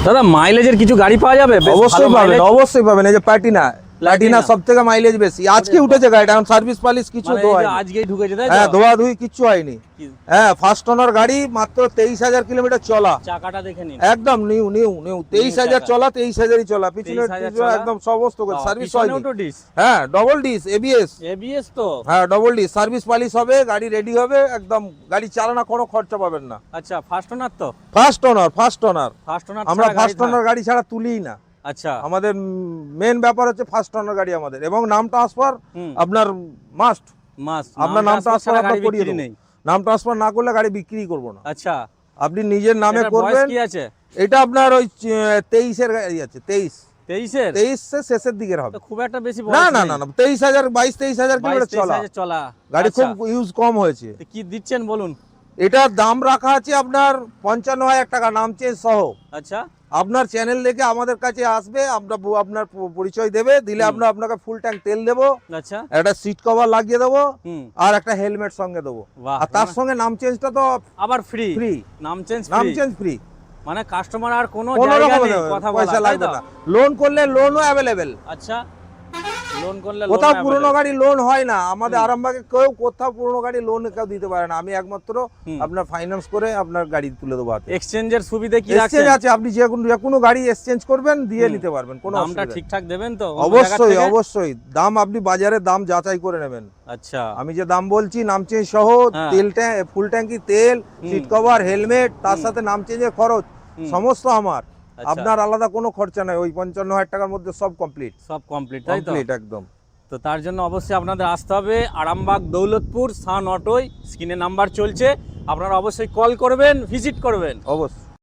দাদা মাইলেজের কিছু গাড়ি পাওয়া যাবে? অবশ্যই পাবেন, অবশ্যই পাবেন। এই যে প্লাটিনা সবথেকে মাইলেজ বেশি। আজকে উঠেছে গাড়িটা, এখন সার্ভিস পালিশ কিছু আজকেই ঢুকেছে তাই তো? হ্যাঁ, ধোয়াধুয়ি কিচ্ছু হয়নি। হ্যাঁ, ফার্স্ট ওনার গাড়ি, মাত্র 23,000 কিলোমিটার চলা। চাকাটা দেখে নিন, একদম নিউ 23,000 চলা, 23,000ই চলা। পিছনে একদম সমস্ত সার্ভিস হয়নি। হ্যাঁ, ডবল ডিস এবিএস তো। হ্যাঁ, ডবল ডিস সার্ভিস পালিশ হবে, গাড়ি রেডি হবে একদম। গাড়ি চালানো কোনো খরচা পাবেন না। আচ্ছা, ফার্স্ট ওনার তো? ফার্স্ট ওনার আমরা ফার্স্ট ওনার গাড়ি ছাড়া তুলিই না। আচ্ছা, আমাদের মেন ব্যাপার হচ্ছে ফার্স্ট ওনার গাড়ি আমাদের, এবং নাম ট্রান্সফার আপনার মাস্ট। আপনার নাম ট্রান্সফার আপনার করিয়ে দেব। নাম ট্রান্সফার না করলে গাড়ি বিক্রি করব না। আচ্ছা, আপনি নিজের নামে করবেন। কি আছে এটা? আপনার ওই 23 এর গাড়ি আছে। 23 শেষের দিকের হবে, খুব একটা বেশি না না না 23,000 23,000 কিলোমিটার চলা গাড়ি, খুব ইউজ কম হয়েছে। কি দিচ্ছেন বলুন? এটার দাম রাখা আছে আপনার 55,000 টাকা, নাম চেঞ্জ সহ। আচ্ছা, আপনার চ্যানেল দেখে আমাদের কাছে আসবে, আপনার পরিচয় দেবে, দিলে আমরা আপনাকে ফুল ট্যাঙ্ক তেল দেবো। আচ্ছা, একটা সিট কভার লাগিয়ে দেবো, আর একটা হেলমেট সঙ্গে দেবো। আর তার সঙ্গে নাম চেঞ্জটা তো আবার ফ্রি। নাম চেঞ্জ ফ্রি। মানে কাস্টমার আর কোনো জায়গা নেই, কথা বলা, পয়সা লাগবে না। লোন করলে লোনও অ্যাভেলেবেল। আচ্ছা, লোন করলে কোথাও পুরনো গাড়ি লোন হয় না আমাদের আরামবাগে, কেউ কোথাও পুরনো গাড়ি লোন কেউ দিতে পারে না। আমি একমাত্র আপনার ফাইন্যান্স করে আপনার গাড়ি তুলে দেবো হাতে। এক্সচেঞ্জের সুবিধা কি আছে? আছে, আপনি যে কোনো গাড়ি এক্সচেঞ্জ করবেন, দিয়ে নিতে পারবেন। কোনো দামটা ঠিকঠাক দেবেন তো? অবশ্যই দাম আপনি বাজারে দাম যাচাই করে নেবেন। আচ্ছা, আমি যে দাম বলছি, নাম চেঞ্জ সহ, তেল ফুল ট্যাঙ্কি তেল, সিট কভার, হেলমেট, তার সাথে নাম চেঞ্জের খরচ সমস্ত আমার। আপনার আলাদা কোনো খরচা নাই। ওই 55,000 টাকার মধ্যে সব কমপ্লিট, তাই তো? একদম। তো তার জন্য অবশ্যই আপনাদের আসতে হবে আরামবাগ দৌলতপুর সান অটোয়। স্ক্রিনে নাম্বার চলছে, আপনারা অবশ্যই কল করবেন, ভিজিট করবেন। অবশ্যই।